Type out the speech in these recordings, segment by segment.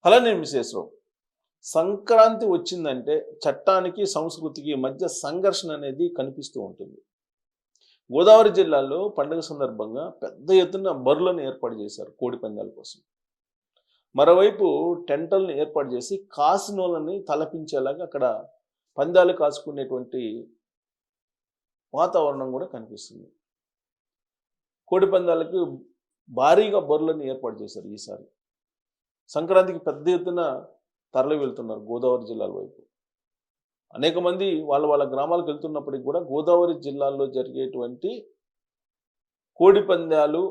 అలా నేను విశ్వేశ్వరరావు. సంక్రాంతి వచ్చిందంటే చట్టానికి, సంస్కృతికి మధ్య సంఘర్షణ అనేది కనిపిస్తూ ఉంటుంది. గోదావరి జిల్లాలో పండుగ సందర్భంగా పెద్ద ఎత్తున బరులను ఏర్పాటు చేశారు కోడి పందాల కోసం. మరోవైపు టెంటల్ని ఏర్పాటు చేసి కాసినోళ్ళని తలపించేలాగా అక్కడ పందాలు కాసుకునేటువంటి వాతావరణం కూడా కనిపిస్తుంది. కోడి పందాలకు భారీగా బరులను ఏర్పాటు చేశారు ఈసారి. సంక్రాంతికి పెద్ద ఎత్తున తరలి వెళ్తున్నారు గోదావరి జిల్లాల వైపు. అనేక మంది వాళ్ళ గ్రామాలకు వెళ్తున్నప్పటికి కూడా గోదావరి జిల్లాల్లో జరిగేటువంటి కోడి పందాలు,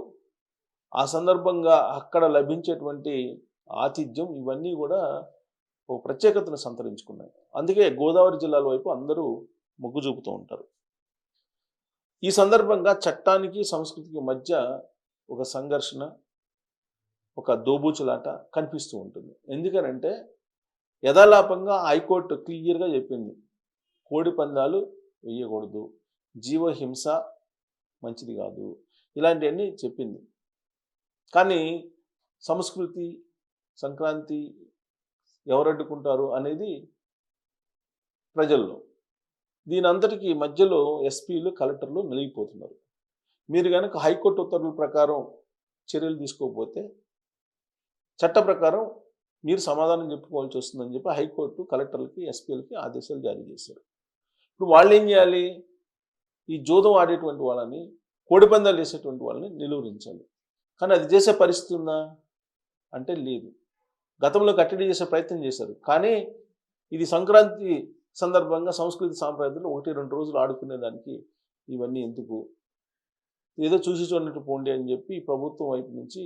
ఆ సందర్భంగా అక్కడ లభించేటువంటి ఆతిథ్యం ఇవన్నీ కూడా ఒక ప్రత్యేకతను సంతరించుకున్నాయి. అందుకే గోదావరి జిల్లాల వైపు అందరూ మొగ్గు చూపుతూ ఉంటారు. ఈ సందర్భంగా చట్టానికి, సంస్కృతికి మధ్య ఒక సంఘర్షణ, ఒక దోబూచులాట కనిపిస్తూ ఉంటుంది. ఎందుకనంటే యథాలాపంగా హైకోర్టు క్లియర్గా చెప్పింది, కోడి పందాలు వేయకూడదు, జీవహింస మంచిది కాదు, ఇలాంటివన్నీ చెప్పింది. కానీ సంస్కృతి, సంక్రాంతి ఎవరు అడ్డుకుంటారు అనేది ప్రజల్లో. దీని అంతటికీ మధ్యలో ఎస్పీలు, కలెక్టర్లు నలిగిపోతున్నారు. మీరు కనుక హైకోర్టు ఉత్తర్వుల ప్రకారం చర్యలు తీసుకోకపోతే చట్ట ప్రకారం మీరు సమాధానం చెప్పుకోవాల్సి వస్తుందని చెప్పి హైకోర్టు కలెక్టర్లకి, ఎస్పీలకి ఆదేశాలు జారీ చేశారు. ఇప్పుడు వాళ్ళు ఏం చేయాలి? ఈ జూదం ఆడేటువంటి వాళ్ళని, కోడిపందాలు వేసేటువంటి వాళ్ళని నిలువరించాలి. కానీ అది చేసే పరిస్థితి ఉందా అంటే లేదు. గతంలో కట్టడి చేసే ప్రయత్నం చేశారు. కానీ ఇది సంక్రాంతి సందర్భంగా సంస్కృతి సాంప్రదాయాలు 1-2 రోజులు ఆడుకునేదానికి ఇవన్నీ ఎందుకు, ఏదో చూసి చూడనట్టు పోండి అని చెప్పి ప్రభుత్వం వైపు నుంచి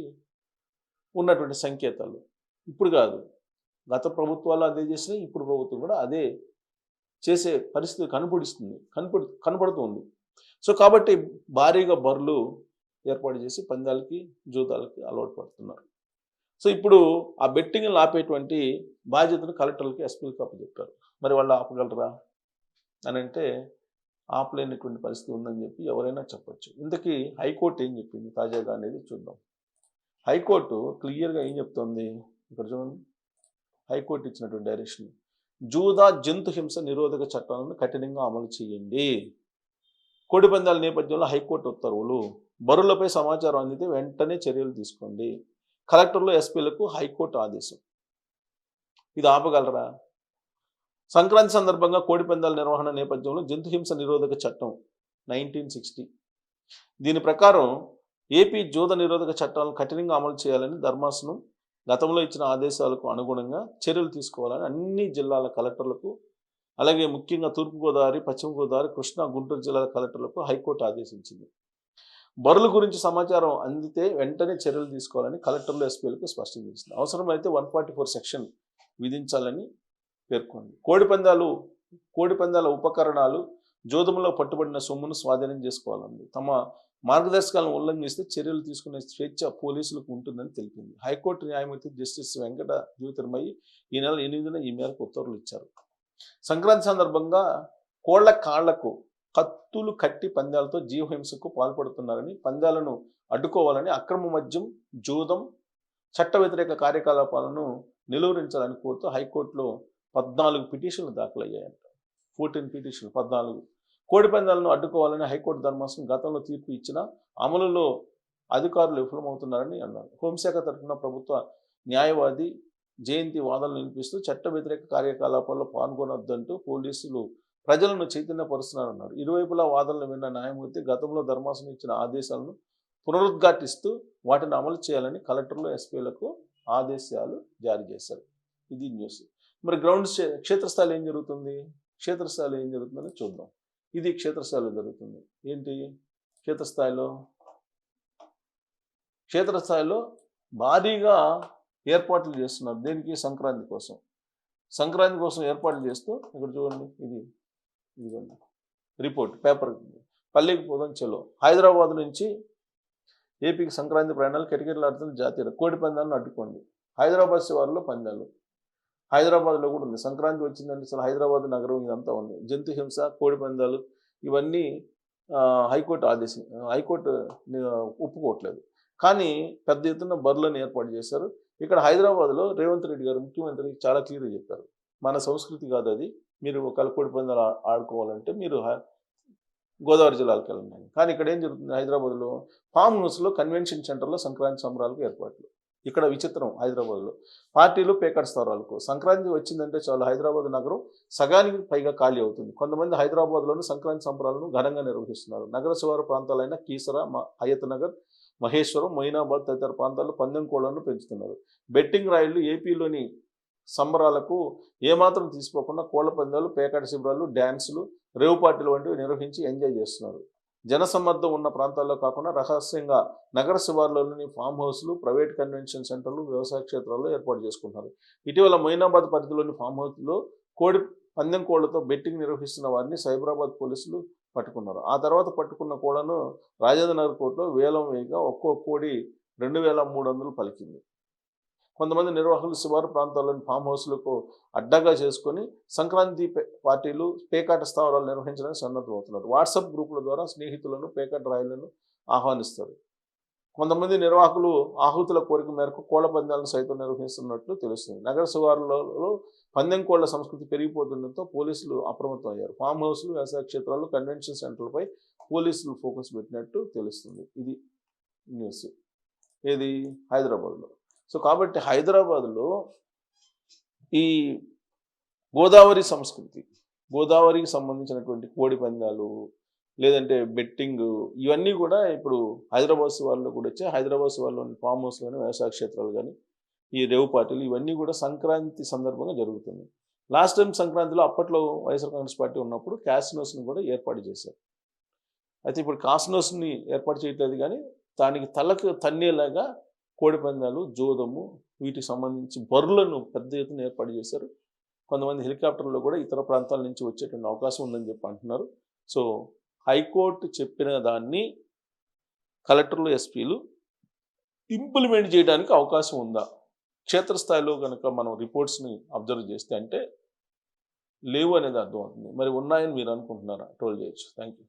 ఉన్నటువంటి సంకేతాలు. ఇప్పుడు కాదు, గత ప్రభుత్వాలు అదే చేసినాయి, ఇప్పుడు ప్రభుత్వం కూడా అదే చేసే పరిస్థితి కనపడుతుంది. సో కాబట్టి భారీగా బరులు ఏర్పాటు చేసి పందాలకి, జూదాలకి అలవాటు పడుతున్నారు. సో ఇప్పుడు ఆ బెట్టింగ్లు ఆపేటువంటి బాధ్యతను కలెక్టర్లకి, ఎస్పీలకి అప్పచెప్పారు. మరి వాళ్ళు ఆపగలరా అని అంటే ఆపలేనటువంటి పరిస్థితి ఉందని చెప్పి ఎవరైనా చెప్పచ్చు. ఇంతకీ హైకోర్టు ఏం చెప్పింది తాజాగా అనేది చూద్దాం. హైకోర్టు క్లియర్గా ఏం చెప్తోంది ఇక్కడ చూడండి. హైకోర్టు ఇచ్చినటువంటి డైరెక్షన్, జూదా, జంతు హింస నిరోధక చట్టాలను కఠినంగా అమలు చేయండి. కోడి పందాల నేపథ్యంలో హైకోర్టు ఉత్తర్వులు, బరులపై సమాచారం అందితే వెంటనే చర్యలు తీసుకోండి. కలెక్టర్లు, ఎస్పీలకు హైకోర్టు ఆదేశం. ఇది ఆపగలరా? సంక్రాంతి సందర్భంగా కోడి పందాల నిర్వహణ నేపథ్యంలో జంతు హింస నిరోధక చట్టం 1960, దీని ప్రకారం ఏపీ జూద నిరోధక చట్టాలను కఠినంగా అమలు చేయాలని ధర్మాసనం గతంలో ఇచ్చిన ఆదేశాలకు అనుగుణంగా చర్యలు తీసుకోవాలని అన్ని జిల్లాల కలెక్టర్లకు, అలాగే ముఖ్యంగా తూర్పుగోదావరి, పశ్చిమ గోదావరి, కృష్ణా, గుంటూరు జిల్లాల కలెక్టర్లకు హైకోర్టు ఆదేశించింది. బరుల గురించి సమాచారం అందితే వెంటనే చర్యలు తీసుకోవాలని కలెక్టర్లు, ఎస్పీలకు స్పష్టం చేసింది. అవసరమైతే 144 సెక్షన్ విధించాలని పేర్కొంది. కోడి పందాల ఉపకరణాలు, జోదంలో పట్టుబడిన సొమ్మును స్వాధీనం చేసుకోవాలంది. తమ మార్గదర్శకాలను ఉల్లంఘిస్తే చర్యలు తీసుకునే స్వేచ్ఛ పోలీసులకు ఉంటుందని తెలిపింది. హైకోర్టు న్యాయమూర్తి జస్టిస్ వెంకట జ్యోతిర్మయి ఈ నెల 8న ఈ మేరకు ఉత్తర్వులు ఇచ్చారు. సంక్రాంతి సందర్భంగా కోళ్ల కాళ్లకు కత్తులు కట్టి పందాలతో జీవహింసకు పాల్పడుతున్నారని, పందాలను అడ్డుకోవాలని, అక్రమ మద్యం, జూదం, చట్ట వ్యతిరేక కార్యకలాపాలను నిలువరించాలని కోరుతూ హైకోర్టులో 14 పిటిషన్లు దాఖలయ్యాయంట. 14 పిటిషన్లు, 14. కోడి పందాలను అడ్డుకోవాలని హైకోర్టు ధర్మాసనం గతంలో తీర్పు ఇచ్చినా అమలులో అధికారులు విఫలమవుతున్నారని అన్నారు. హోంశాఖ తరఫున ప్రభుత్వ న్యాయవాది జయంతి వాదనలు వినిపిస్తూ చట్ట వ్యతిరేక కార్యకలాపాల్లో పాల్గొనొద్దంటూ పోలీసులు ప్రజలను చైతన్యపరుస్తున్నారన్నారు. ఇరువైపులా వాదనలు విన్న న్యాయమూర్తి గతంలో ధర్మాసనం ఇచ్చిన ఆదేశాలను పునరుద్ఘాటిస్తూ వాటిని అమలు చేయాలని కలెక్టర్లు, ఎస్పీలకు ఆదేశాలు జారీ చేశారు. ఇది న్యూస్. మరి క్షేత్రస్థాయిలో ఏం జరుగుతుంది? క్షేత్రస్థాయిలో ఏం జరుగుతుందని చూద్దాం. ఇది క్షేత్రస్థాయిలో జరుగుతుంది. ఏంటి క్షేత్రస్థాయిలో భారీగా ఏర్పాట్లు చేస్తున్నారు. దేనికి? సంక్రాంతి కోసం ఏర్పాట్లు చేస్తూ ఇక్కడ చూడండి, ఇదిగోండి రిపోర్ట్ పేపర్. పల్లెకి పోదాం చలో. హైదరాబాద్ నుంచి ఏపీకి సంక్రాంతి ప్రయాణాలు కిటకిటలాడుతున్న జాతీయ కోడి పందాలను అడ్డుకోండి. హైదరాబాద్ శివారులో పందాలు. హైదరాబాద్లో కూడా ఉంది. సంక్రాంతి వచ్చిందంటే అసలు హైదరాబాద్ నగరం ఇదంతా ఉంది. జంతు హింస, కోడి పందాలు ఇవన్నీ హైకోర్టు ఒప్పుకోవట్లేదు. కానీ పెద్ద ఎత్తున బరులను ఏర్పాటు చేశారు. ఇక్కడ హైదరాబాద్లో రేవంత్ రెడ్డి గారు ముఖ్యమంత్రి చాలా క్లియర్గా చెప్పారు, మన సంస్కృతి కాదు అది, మీరు ఒకవేళ కోడి పందాలు ఆడుకోవాలంటే మీరు గోదావరి జిల్లాలకు వెళ్ళండి. కానీ ఇక్కడ ఏం జరుగుతుంది, హైదరాబాద్లో ఫామ్ హౌస్లో కన్వెన్షన్ సెంటర్లో సంక్రాంతి సంబరాలకు ఏర్పాట్లు. ఇక్కడ విచిత్రం, హైదరాబాద్లో పార్టీలు పేకాట స్థావరాలకు సంక్రాంతి వచ్చిందంటే చాలు హైదరాబాద్ నగరం సగానికి పైగా ఖాళీ అవుతుంది. కొంతమంది హైదరాబాద్లోని సంక్రాంతి సంబరాలను ఘనంగా నిర్వహిస్తున్నారు. నగర శివారు ప్రాంతాలైన కీసర, హయత్ నగర్, మహేశ్వరం, మొయినాబాద్ తదితర ప్రాంతాల్లో పందెం కోళ్లను పెంచుతున్నారు. బెట్టింగ్ రాయిళ్లు ఏపీలోని సంబరాలకు ఏమాత్రం తీసుకోకుండా కోళ్ల పందాలు, పేకాట శిబిరాలు, డ్యాన్సులు, రేవు పార్టీలు వంటివి నిర్వహించి ఎంజాయ్ చేస్తున్నారు. జనసమ్మర్దం ఉన్న ప్రాంతాల్లో కాకుండా రహస్యంగా నగర శివార్లలోని ఫామ్ హౌస్లు, ప్రైవేట్ కన్వెన్షన్ సెంటర్లు, వ్యవసాయ క్షేత్రాల్లో ఏర్పాటు చేసుకుంటున్నారు. ఇటీవల మొయినాబాద్ పరిధిలోని ఫామ్ హౌస్లో పందెం కోళ్లతో బెట్టింగ్ నిర్వహిస్తున్న వారిని సైబరాబాద్ పోలీసులు పట్టుకున్నారు. ఆ తర్వాత పట్టుకున్న కోళ్లను రాజేంద్ర నగర్ కోర్టులో వేలం వేయగా ఒక్కో కోడి 2,300 పలికింది. కొంతమంది నిర్వాహకులు శివారు ప్రాంతాల్లోని ఫామ్ హౌస్లకు అడ్డగా చేసుకొని సంక్రాంతి పార్టీలు, పేకాట స్థావరాలు నిర్వహించడానికి సన్నద్ధమవుతున్నారు. వాట్సాప్ గ్రూపుల ద్వారా స్నేహితులను, పేకాట రాయిలను ఆహ్వానిస్తారు. కొంతమంది నిర్వాహకులు ఆహుతుల కోరిక మేరకు కోళ్ల పందాలను సైతం నిర్వహిస్తున్నట్లు తెలుస్తుంది. నగర శివారులలో పందెం కోళ్ల సంస్కృతి పెరిగిపోతుండటంతో పోలీసులు అప్రమత్తం అయ్యారు. ఫామ్ హౌస్లు, వ్యవసాయ క్షేత్రాలు, కన్వెన్షన్ సెంటర్లపై పోలీసులు ఫోకస్ పెట్టినట్టు తెలుస్తుంది. ఇది న్యూస్ ఏది హైదరాబాద్లో. సో కాబట్టి హైదరాబాద్లో ఈ గోదావరి సంస్కృతి, గోదావరికి సంబంధించినటువంటి కోడి పందాలు, లేదంటే బెట్టింగ్, ఇవన్నీ కూడా ఇప్పుడు హైదరాబాద్ శివార్లో కూడా వచ్చాయి. హైదరాబాద్ శివార్లోని ఫామ్ హౌస్ కానీ, వ్యవసాయ క్షేత్రాలు కానీ, ఈ రేవు పార్టీలు ఇవన్నీ కూడా సంక్రాంతి సందర్భంగా జరుగుతుంది. లాస్ట్ టైం సంక్రాంతిలో అప్పట్లో వైఎస్ఆర్ కాంగ్రెస్ పార్టీ ఉన్నప్పుడు క్యాసినోస్ని కూడా ఏర్పాటు చేశారు. అయితే ఇప్పుడు కాసినోస్ని ఏర్పాటు చేయట్లేదు, కానీ దానికి తలకు తన్నేలాగా కోడి పందాలు, జోదము, వీటికి సంబంధించి బరులను పెద్ద ఎత్తున ఏర్పాటు చేశారు. కొంతమంది హెలికాప్టర్లో కూడా ఇతర ప్రాంతాల నుంచి వచ్చేటువంటి అవకాశం ఉందని చెప్పి అంటున్నారు. సో హైకోర్టు చెప్పిన దాన్ని కలెక్టర్లు, ఎస్పీలు ఇంప్లిమెంట్ చేయడానికి అవకాశం ఉందా? క్షేత్రస్థాయిలో కనుక మనం రిపోర్ట్స్ని అబ్జర్వ్ చేస్తే అంటే లేవు అనేది అర్థమవుతుంది. మరి ఉన్నాయని మీరు అనుకుంటున్నారా? ట్రోల్ చేయొచ్చు. Thank you.